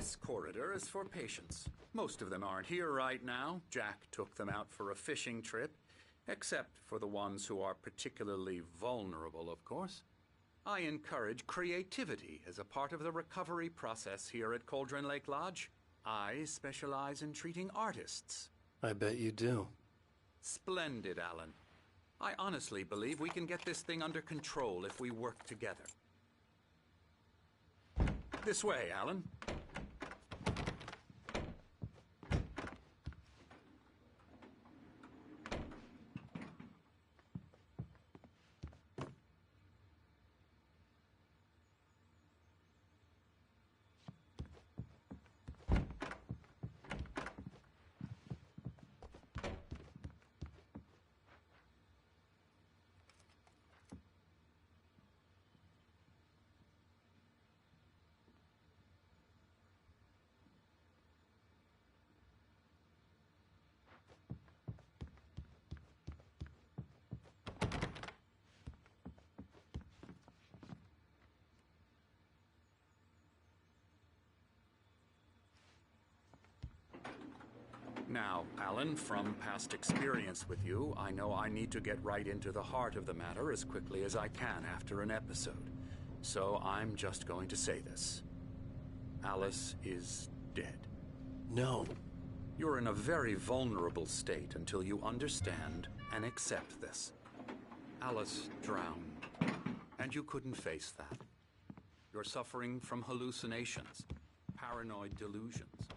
This corridor is for patients. Most of them aren't here right now. Jack took them out for a fishing trip, except for the ones who are particularly vulnerable, of course. I encourage creativity as a part of the recovery process here at Cauldron Lake Lodge. I specialize in treating artists. I bet you do. Splendid, Alan. I honestly believe we can get this thing under control if we work together. This way, Alan. Now, Alan, from past experience with you, I know I need to get right into the heart of the matter as quickly as I can after an episode. So I'm just going to say this. Alice is dead. No. You're in a very vulnerable state until you understand and accept this. Alice drowned, and you couldn't face that. You're suffering from hallucinations, paranoid delusions,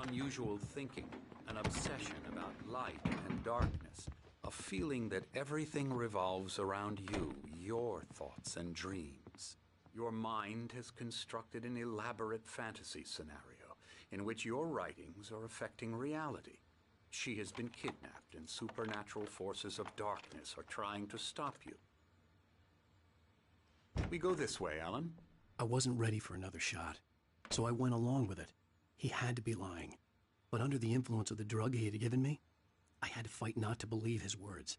unusual thinking, an obsession about light and darkness, a feeling that everything revolves around you, your thoughts and dreams. Your mind has constructed an elaborate fantasy scenario in which your writings are affecting reality. She has been kidnapped and supernatural forces of darkness are trying to stop you. We go this way, Alan. I wasn't ready for another shot, so I went along with it. He had to be lying. But under the influence of the drug he had given me, I had to fight not to believe his words.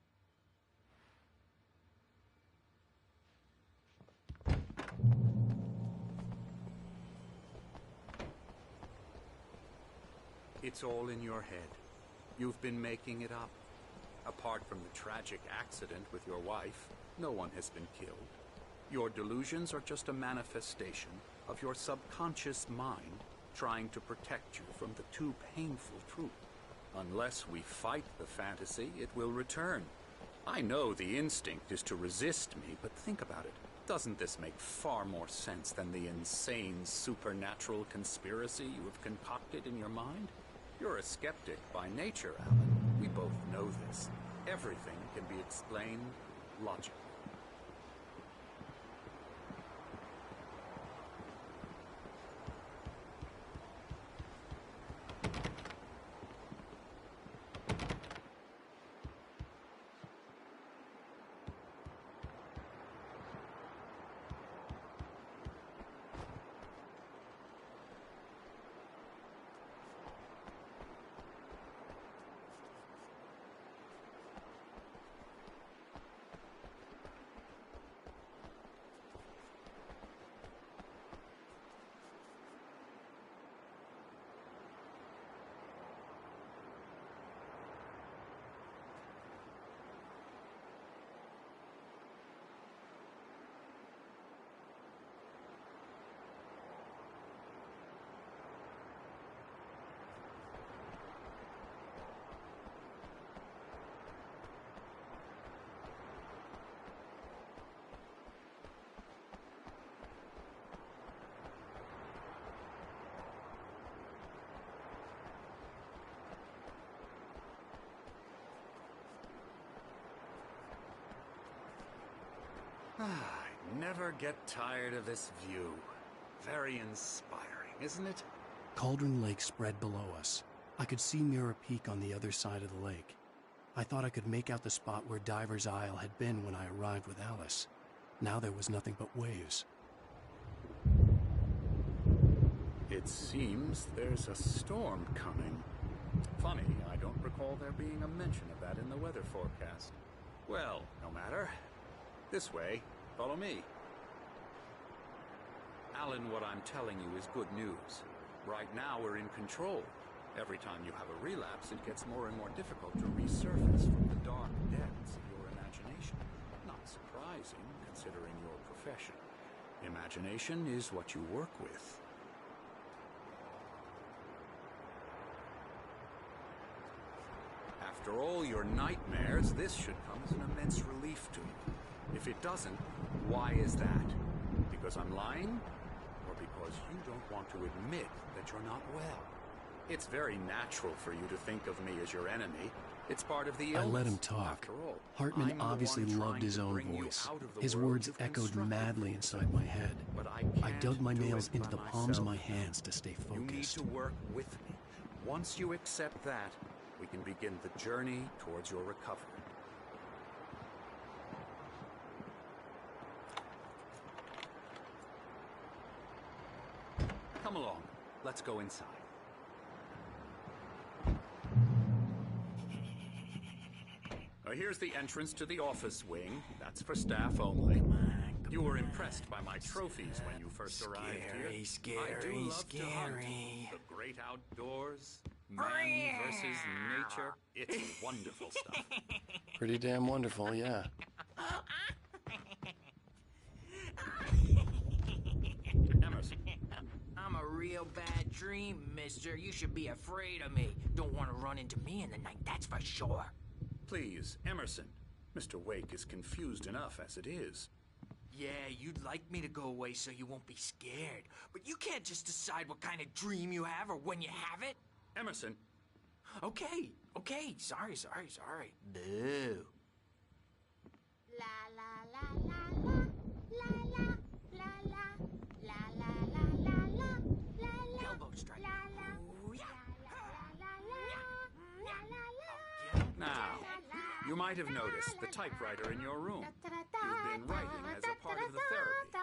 It's all in your head. You've been making it up. Apart from the tragic accident with your wife, no one has been killed. Your delusions are just a manifestation of your subconscious mind trying to protect you from the too painful truth. Unless we fight the fantasy, it will return. I know the instinct is to resist me, but think about it. Doesn't this make far more sense than the insane supernatural conspiracy you have concocted in your mind? You're a skeptic by nature, Alan. We both know this. Everything can be explained logically. I never get tired of this view. Very inspiring, isn't it? Cauldron Lake spread below us. I could see Mirror Peak on the other side of the lake. I thought I could make out the spot where Diver's Isle had been when I arrived with Alice. Now there was nothing but waves. It seems there's a storm coming. Funny, I don't recall there being a mention of that in the weather forecast. Well, no matter. This way. Follow me. Alan, what I'm telling you is good news. Right now, we're in control. Every time you have a relapse, it gets more and more difficult to resurface from the dark depths of your imagination. Not surprising, considering your profession. Imagination is what you work with. After all your nightmares, this should come as an immense relief to you. If it doesn't, why is that? Because I'm lying? Or because you don't want to admit that you're not well? It's very natural for you to think of me as your enemy. It's part of the illness. I let him talk. After all, Hartman I'm the obviously one loved trying his to own bring you voice. out of the His world words you've echoed constructed madly for inside my head. But I can't dug my do nails it into by the palms of my myself. hands to stay You need focused. to work with me. Once you accept that, we can begin the journey towards your recovery. Come along. Let's go inside. Now, here's the entrance to the office wing. That's for staff only. You were impressed by my trophies when you first arrived here. I do love to hunt. The great outdoors, man versus nature. It's wonderful stuff. Pretty damn wonderful, yeah. Emerson, I'm a real bad dream, mister. You should be afraid of me. Don't want to run into me in the night, that's for sure. please, Emerson. Mr. Wake is confused enough as it is. Yeah, you'd like me to go away so you won't be scared. But you can't just decide what kind of dream you have or when you have it. Emerson, Okay, sorry. Boo. La la la la la la la la la la la la la la la. Elbow strike. La la Ooh, yeah. la la la la la. now, you might have noticed the typewriter in your room. You've been writing as a part of the therapy.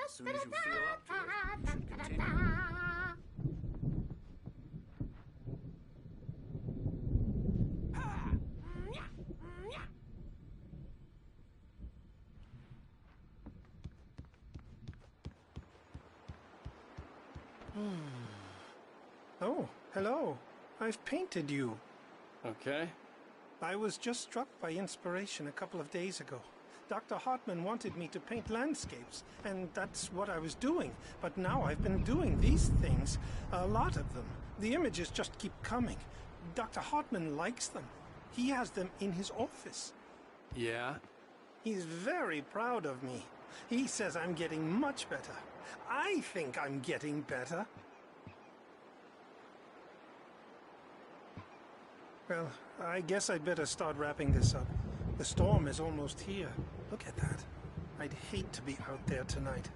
As soon as you feel up to it, you should continue. Oh, hello. I've painted you. Okay. I was just struck by inspiration a couple of days ago. Dr. Hartman wanted me to paint landscapes, and that's what I was doing. But now I've been doing these things, a lot of them. The images just keep coming. Dr. Hartman likes them. He has them in his office. Yeah? He's very proud of me. He says I'm getting much better. I think I'm getting better. Well, I guess I'd better start wrapping this up. The storm is almost here. Look at that. I'd hate to be out there tonight.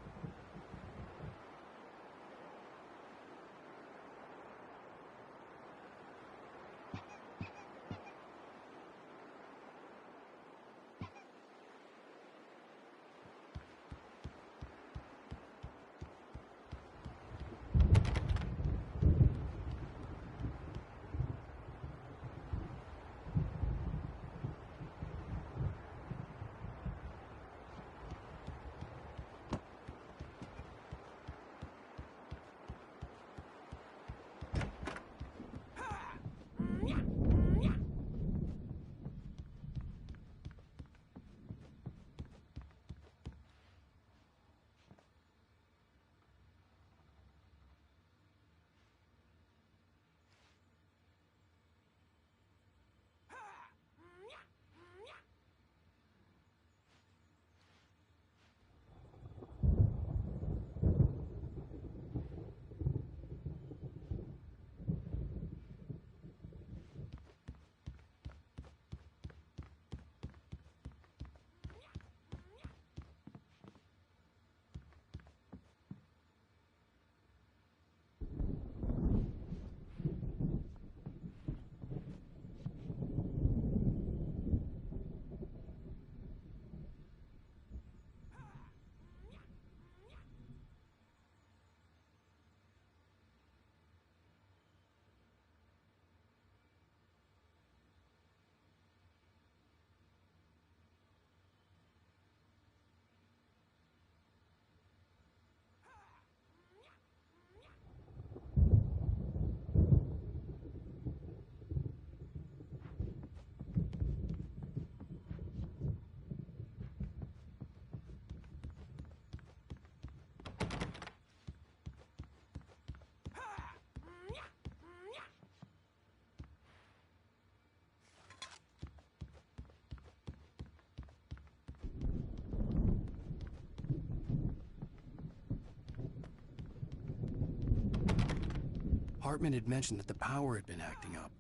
Hartman had mentioned that the power had been acting up.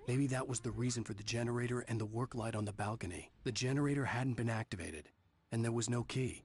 Maybe that was the reason for the generator and the work light on the balcony. The generator hadn't been activated, and there was no key.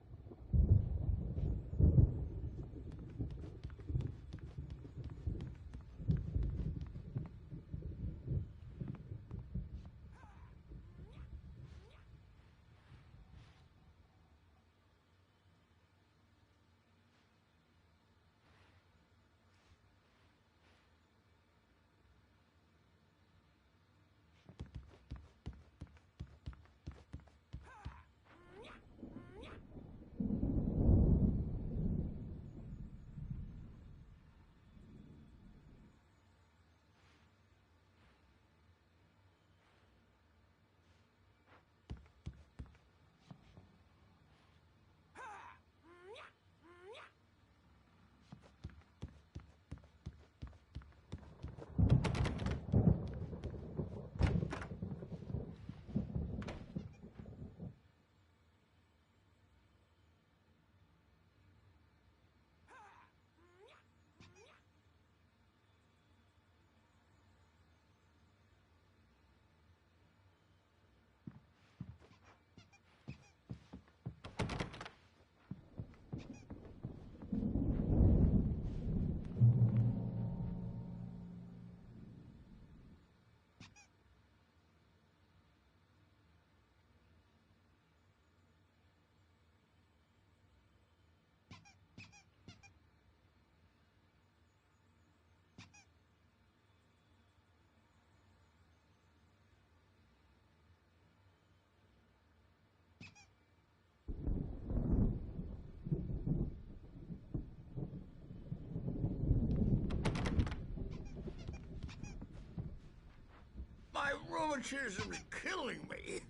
My rheumatism's killing me.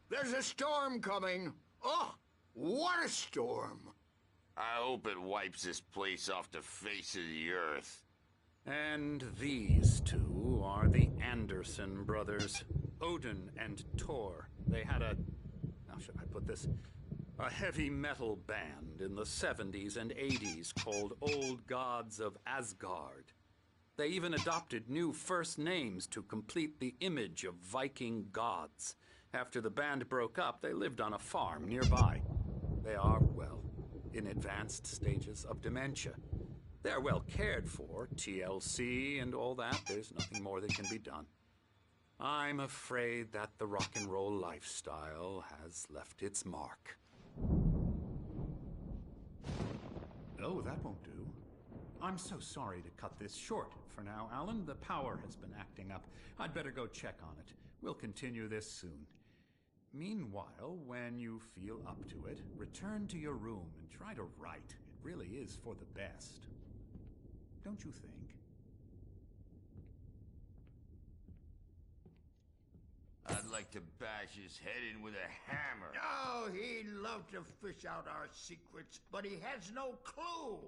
There's a storm coming. Oh, what a storm. I hope it wipes this place off the face of the earth. And these two are the Anderson brothers, Odin and Tor. They had how should I put this? A heavy metal band in the 70s and 80s called Old Gods of Asgard. They even adopted new first names to complete the image of Viking gods. After the band broke up, they lived on a farm nearby. They are, well, in advanced stages of dementia. They're well cared for, TLC and all that. There's nothing more that can be done. I'm afraid that the rock and roll lifestyle has left its mark. Oh, that won't do. I'm so sorry to cut this short for now, Alan. The power has been acting up. I'd better go check on it. We'll continue this soon. Meanwhile, when you feel up to it, return to your room and try to write. It really is for the best. Don't you think? I'd like to bash his head in with a hammer. Oh, he'd love to fish out our secrets, but he has no clue.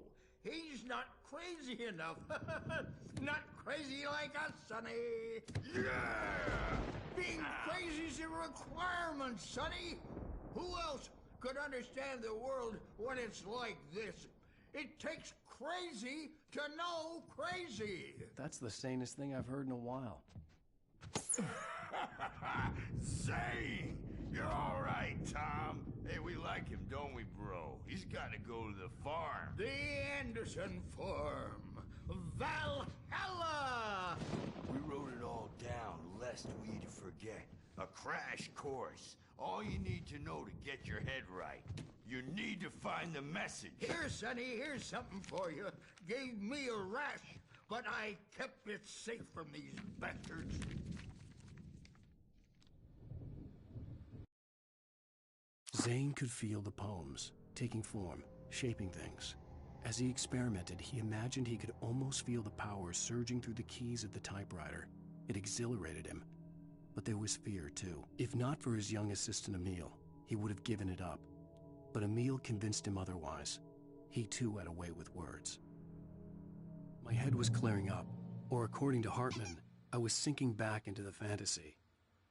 He's not crazy enough. Not crazy like us, Sonny. Yeah! Being crazy's a requirement, Sonny. Who else could understand the world when it's like this? It takes crazy to know crazy. That's the sanest thing I've heard in a while. Zane! You're all right, Tom. Hey, we like him, don't we, bro? He's got to go to the farm. The Anderson Farm. Valhalla! We wrote it all down, lest we forget. A crash course. All you need to know to get your head right. You need to find the message. Here, Sonny, here's something for you. Gave me a rash, but I kept it safe from these bastards. Zane could feel the poems, taking form, shaping things. As he experimented, he imagined he could almost feel the power surging through the keys of the typewriter. It exhilarated him. But there was fear, too. If not for his young assistant Emil, he would have given it up. But Emil convinced him otherwise. He, too, had a way with words. My head was clearing up, or according to Hartman, I was sinking back into the fantasy.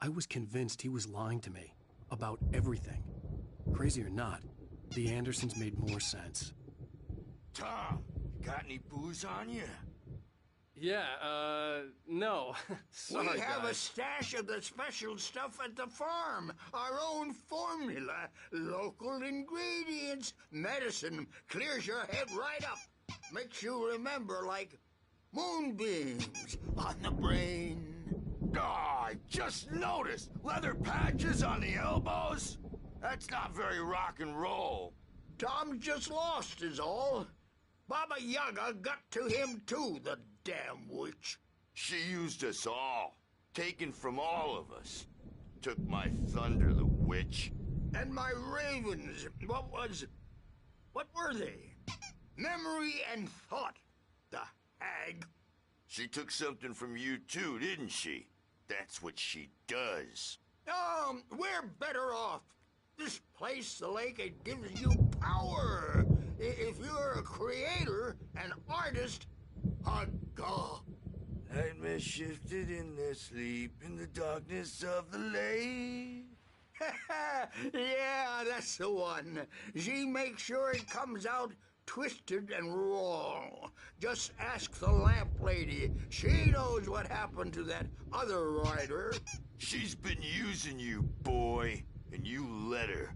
I was convinced he was lying to me about everything. Crazy or not, the Andersons made more sense. Tom, got any booze on you? No. Sorry, we have a guys. stash of the special stuff at the farm. Our own formula. Local ingredients. Medicine. Clears your head right up. Makes you remember like moonbeams on the brain. Oh, I just noticed! Leather patches on the elbows? That's not very rock and roll. Tom just lost is all. Baba Yaga got to him too, the damn witch. She used us all. Taken from all of us. Took my thunder, the witch. And my ravens, what were they? Memory and thought, the hag. She took something from you too, didn't she? That's what she does. We're better off. This place, the lake, it gives you power. If you're a creator, an artist, a god. Nightmare shifted in their sleep in the darkness of the lake. Yeah, that's the one. She makes sure it comes out twisted and raw. Just ask the lamp lady. She knows what happened to that other writer. She's been using you, boy, and you let her.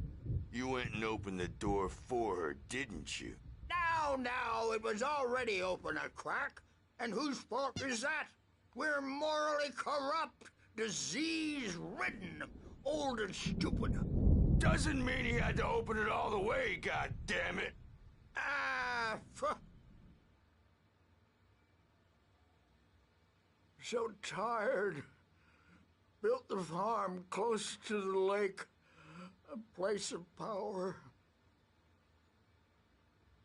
You went and opened the door for her, didn't you? Now, it was already open a crack. And whose fault is that? We're morally corrupt, disease-ridden, old and stupid. Doesn't mean he had to open it all the way, goddammit. So tired. Built the farm close to the lake. A place of power.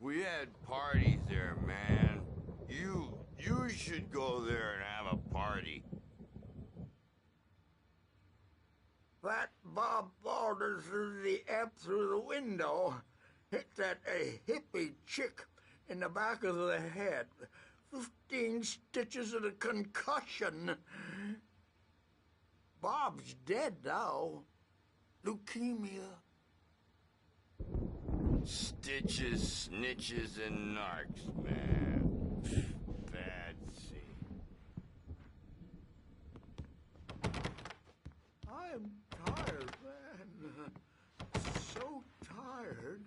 We had parties there, man. You should go there and have a party. That Bob Balder threw the amp through the window. Hit that hippie chick in the back of the head. 15 stitches and a concussion. Bob's dead now. Leukemia. Stitches, snitches, and narcs, man. Bad scene. I'm tired, man. So tired.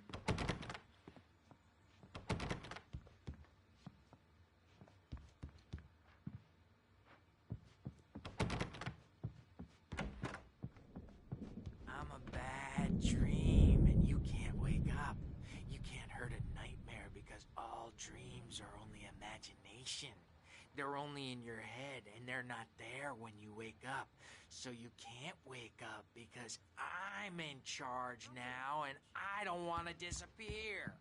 I'm a bad dream, and you can't wake up. You can't hurt a nightmare because all dreams are only imagination. They're only in your head, and they're not there when you wake up. So you can't wake up because I'm in charge now, and I don't want to disappear.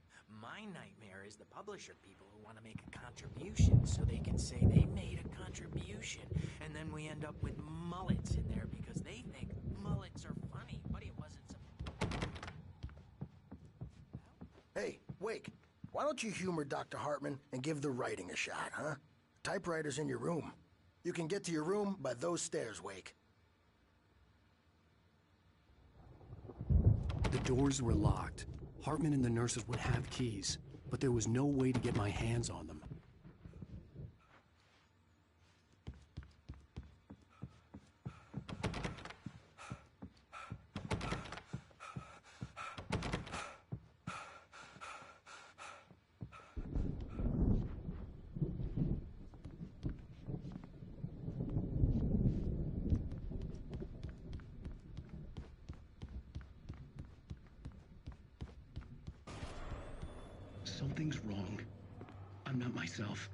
My nightmare is the publisher people who want to make a contribution so they can say they made a contribution, and then we end up with mullets in there because they think mullets are funny, but it wasn't supposed. Hey, Wake, why don't you humor Dr. Hartman and give the writing a shot, huh? Typewriter's in your room. You can get to your room by those stairs, Wake. The doors were locked. Hartman and the nurses would have keys, but there was no way to get my hands on them. Something's wrong. I'm not myself.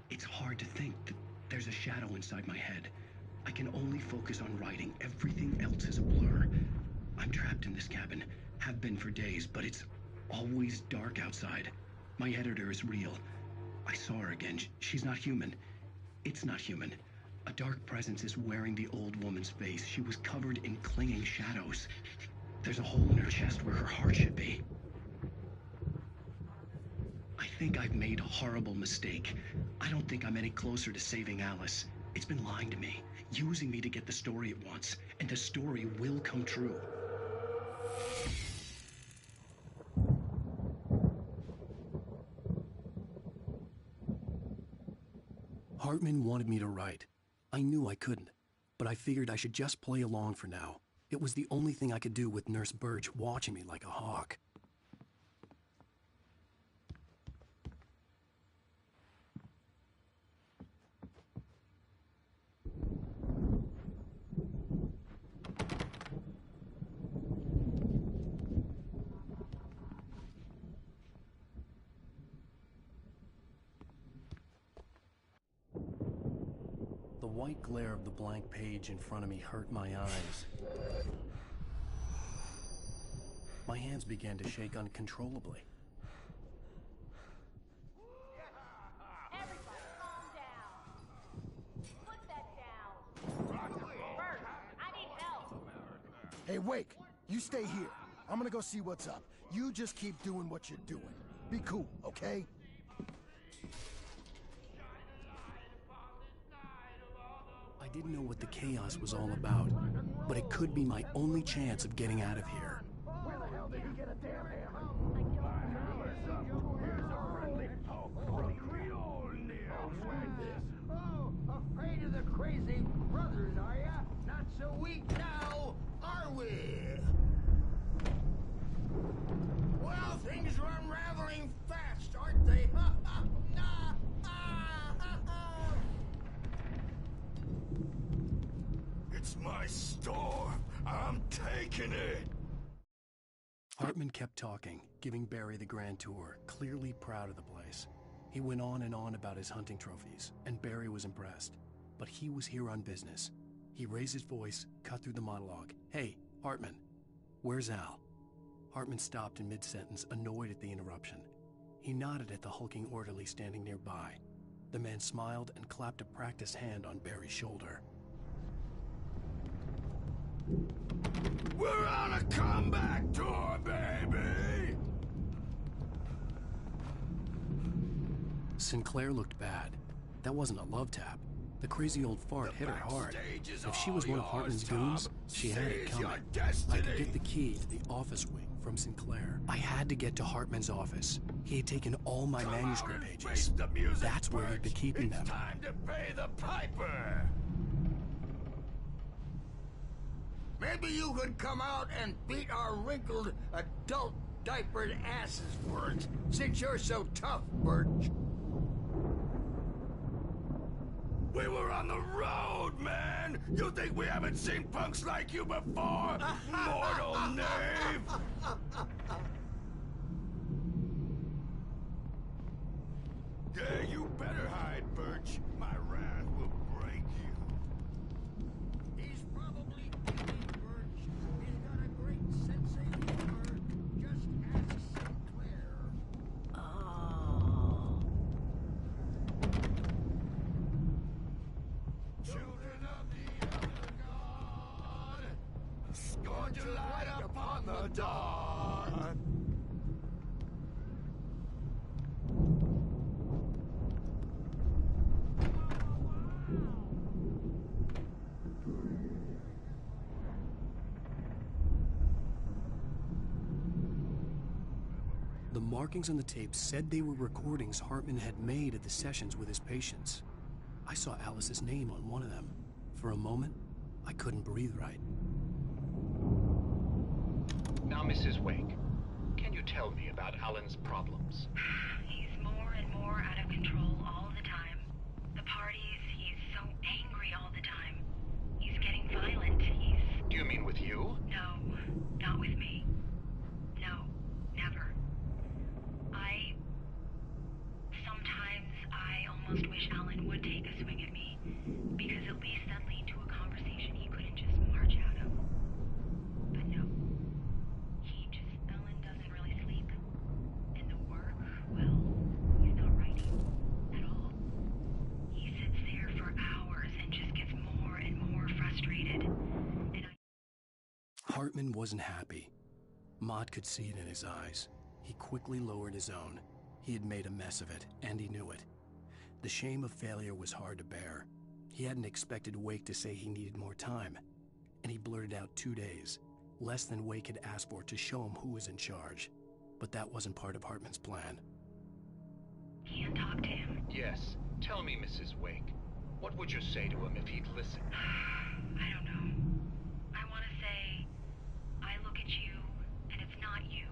It's hard to think that there's a shadow inside my head. I can only focus on writing. Everything else is a blur. I'm trapped in this cabin. Have been for days, but it's always dark outside. My editor is real. I saw her again. She's not human. It's not human. A dark presence is wearing the old woman's face. She was covered in clinging shadows. There's a hole in her chest where her heart should be. I think I've made a horrible mistake. I don't think I'm any closer to saving Alice. It's been lying to me, using me to get the story it wants, and the story will come true. Hartman wanted me to write. I knew I couldn't, but I figured I should just play along for now. It was the only thing I could do with Nurse Birch watching me like a hawk. The white glare of the blank page in front of me hurt my eyes. My hands began to shake uncontrollably. Everybody calm down. Put that down. Bert, I need help. Hey, Wake, you stay here. I'm gonna go see what's up. You just keep doing what you're doing. Be cool, okay? I didn't know what the chaos was all about, but it could be my only chance of getting out of here. Where the hell did he get a damn hammer? Oh, afraid of the crazy brothers, are ya? Not so weak now, are we? Well, things are unraveling fast, aren't they? Ha ha! Nah! Ah, ha, ha. It's my store. I'm taking it. Hartman kept talking, giving Barry the grand tour, clearly proud of the place. He went on and on about his hunting trophies, and Barry was impressed. But he was here on business. He raised his voice, cut through the monologue. Hey, Hartman, where's Al? Hartman stopped in mid-sentence, annoyed at the interruption. He nodded at the hulking orderly standing nearby. The man smiled and clapped a practiced hand on Barry's shoulder. We're on a comeback tour, baby! Sinclair looked bad. That wasn't a love tap. The crazy old fart hit her hard. If she was one of Hartman's goons, she had it coming. I could get the key to the office wing from Sinclair. I had to get to Hartman's office. He had taken all my manuscript pages. That's where he'd been keeping them. It's time to pay the piper! Maybe you could come out and beat our wrinkled, adult diapered asses for it, since you're so tough, Birch. We were on the road, man! You think we haven't seen punks like you before? Mortal knave! Yeah, you better hide, Birch. My wrath will break you. He's probably thinking, Birch. He's got a great sense of humor. Just ask Sinclair. Children of the other god, scorn to light upon the dawn. The markings on the tape said they were recordings Hartman had made at the sessions with his patients. I saw Alice's name on one of them. For a moment, I couldn't breathe right. Now, Mrs. Wake, can you tell me about Alan's problems? He's more and more out of control all the time. The parties, he's so angry all the time. He's getting violent. Do you mean with you? No, not with me. No, never. Sometimes I almost wish Alan would take a swing at me, because at least that'd lead to a conversation he couldn't just march out of. But no. Alan doesn't really sleep. And the work, well, he's not writing at all. He sits there for hours and just gets more and more frustrated. And Hartman wasn't happy. Maude could see it in his eyes. He quickly lowered his own. He had made a mess of it, and he knew it. The shame of failure was hard to bear. He hadn't expected Wake to say he needed more time, and he blurted out 2 days, less than Wake had asked for to show him who was in charge. But that wasn't part of Hartman's plan. can't talk to him. Yes. Tell me, Mrs. Wake. What would you say to him if he'd listen? I don't know. I want to say, I look at you, and it's not you.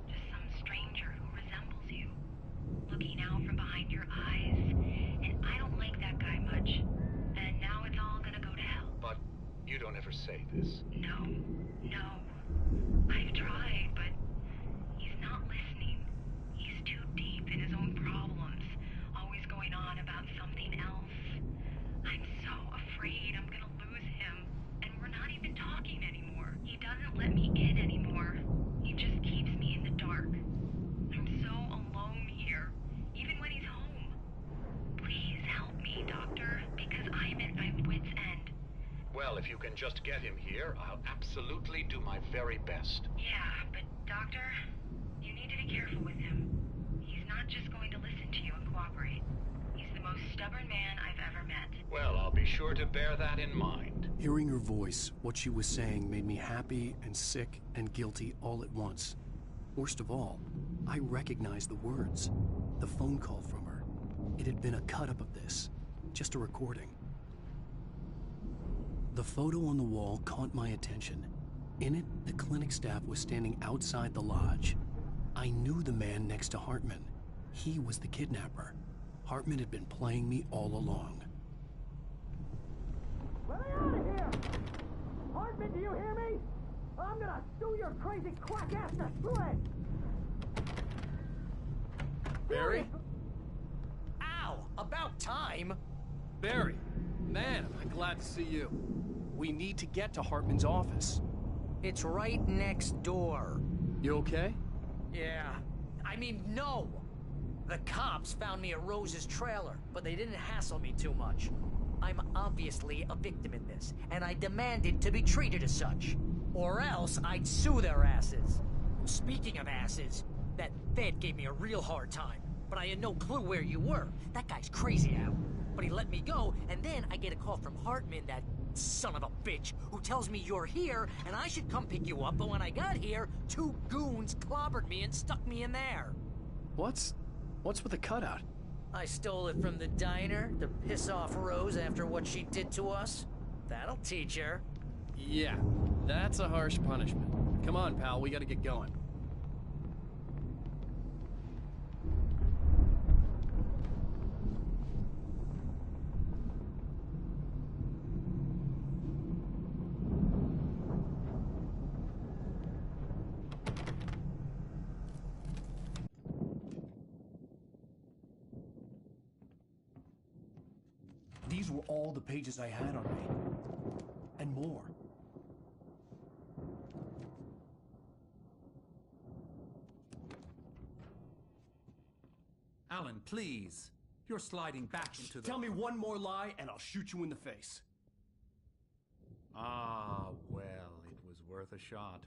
Just some stranger who resembles you. Looking out from behind your eyes. And I don't like that guy much. And now it's all gonna go to hell. But you don't ever say this. No. I've tried, but he's not listening. He's too deep in his own problems. Always going on about something else. I'm so afraid I'm gonna lose him. And we're not even talking anymore. He doesn't let me in anymore. He just keeps me in the dark. I'm so alone here, even when he's home. Please help me, Doctor, because I'm at my wit's end. Well, if you can just get him here, I'll absolutely do my very best. Yeah, but Doctor, you need to be careful with him. He's not just going to listen to you and cooperate. He's the most stubborn man I've ever met. Well, I'll be sure to bear that in mind. Hearing her voice, what she was saying made me happy and sick and guilty all at once. Worst of all, I recognized the words. The phone call from her. It had been a cut-up of this. Just a recording. The photo on the wall caught my attention. In it, the clinic staff was standing outside the lodge. I knew the man next to Hartman. He was the kidnapper. Hartman had been playing me all along. Let me out of here! Hartman, do you hear me? I'm gonna sue your crazy quack ass to shreds! Barry? Ow! About time! Barry, man, am I glad to see you. We need to get to Hartman's office. It's right next door. You okay? Yeah. I mean, no! The cops found me at Rose's trailer, but they didn't hassle me too much. I'm obviously a victim in this, and I demanded to be treated as such. Or else I'd sue their asses. Speaking of asses, that Fed gave me a real hard time, but I had no clue where you were. That guy's crazy, Al. But he let me go, and then I get a call from Hartman, that son of a bitch, who tells me you're here, and I should come pick you up, but when I got here, 2 goons clobbered me and stuck me in there. What's with the cutout? I stole it from the diner to piss off Rose after what she did to us. That'll teach her. Yeah, that's a harsh punishment. Come on, pal, we gotta get going. These were all the pages I had on me. And more. Alan, please. You're sliding back into the... Tell me one more lie and I'll shoot you in the face. Ah, well, it was worth a shot.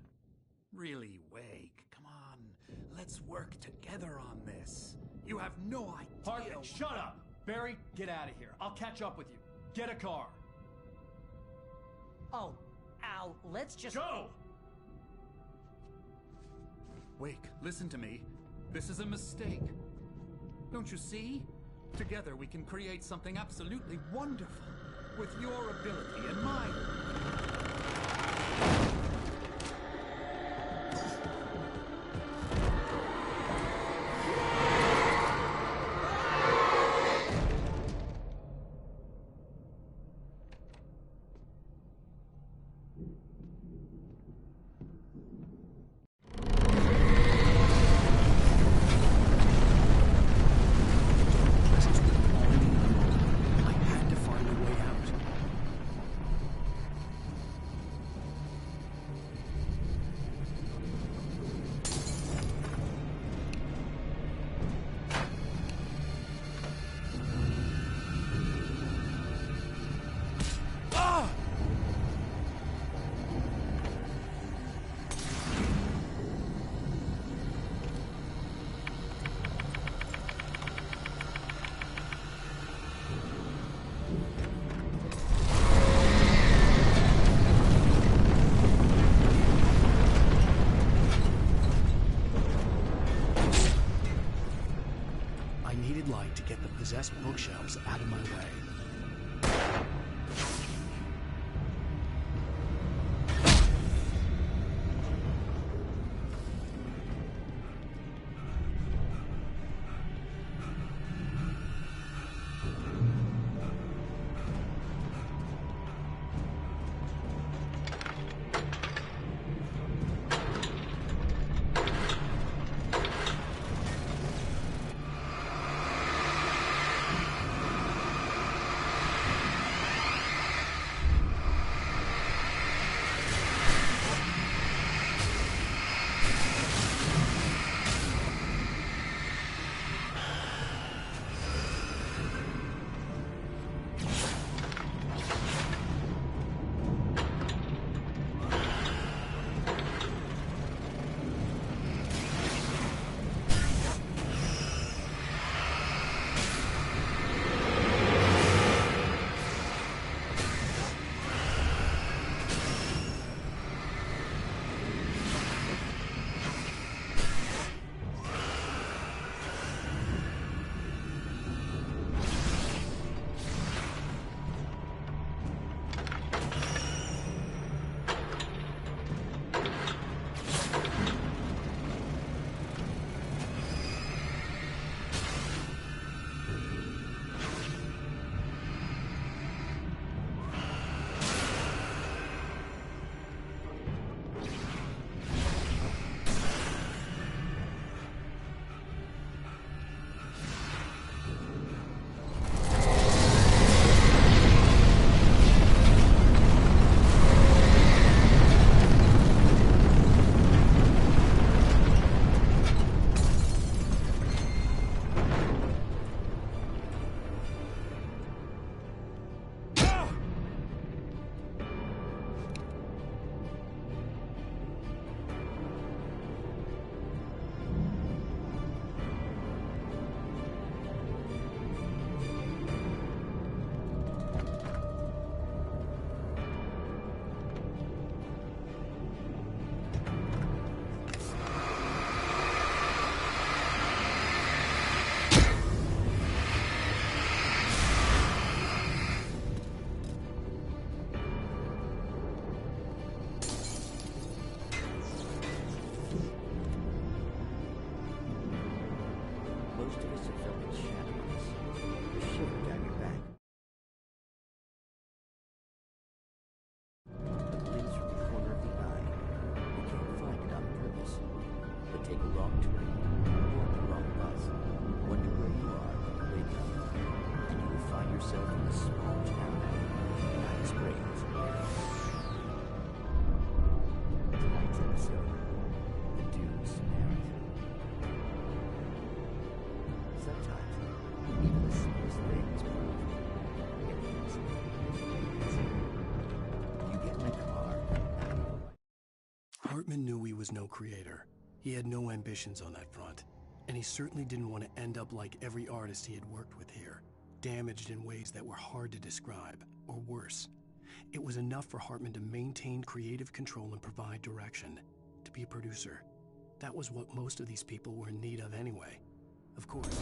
Really, Wake, come on. Let's work together on this. You have no idea... Hartman, shut up! Barry, get out of here. I'll catch up with you. Get a car. Oh, Al, let's just... Go! Wake, listen to me. This is a mistake. Don't you see? Together we can create something absolutely wonderful. With your ability and mine. Light to get the possessed bookshelves out of my way. Hartman knew he was no creator. He had no ambitions on that front. And he certainly didn't want to end up like every artist he had worked with here, damaged in ways that were hard to describe, or worse. It was enough for Hartman to maintain creative control and provide direction, to be a producer. That was what most of these people were in need of anyway. Of course.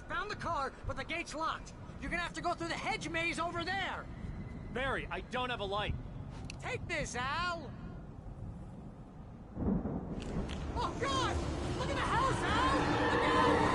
Found the car, but the gate's locked. You're gonna have to go through the hedge maze over there. Barry, I don't have a light. Take this, Al. Oh, God! Look at the house, Al! Look out!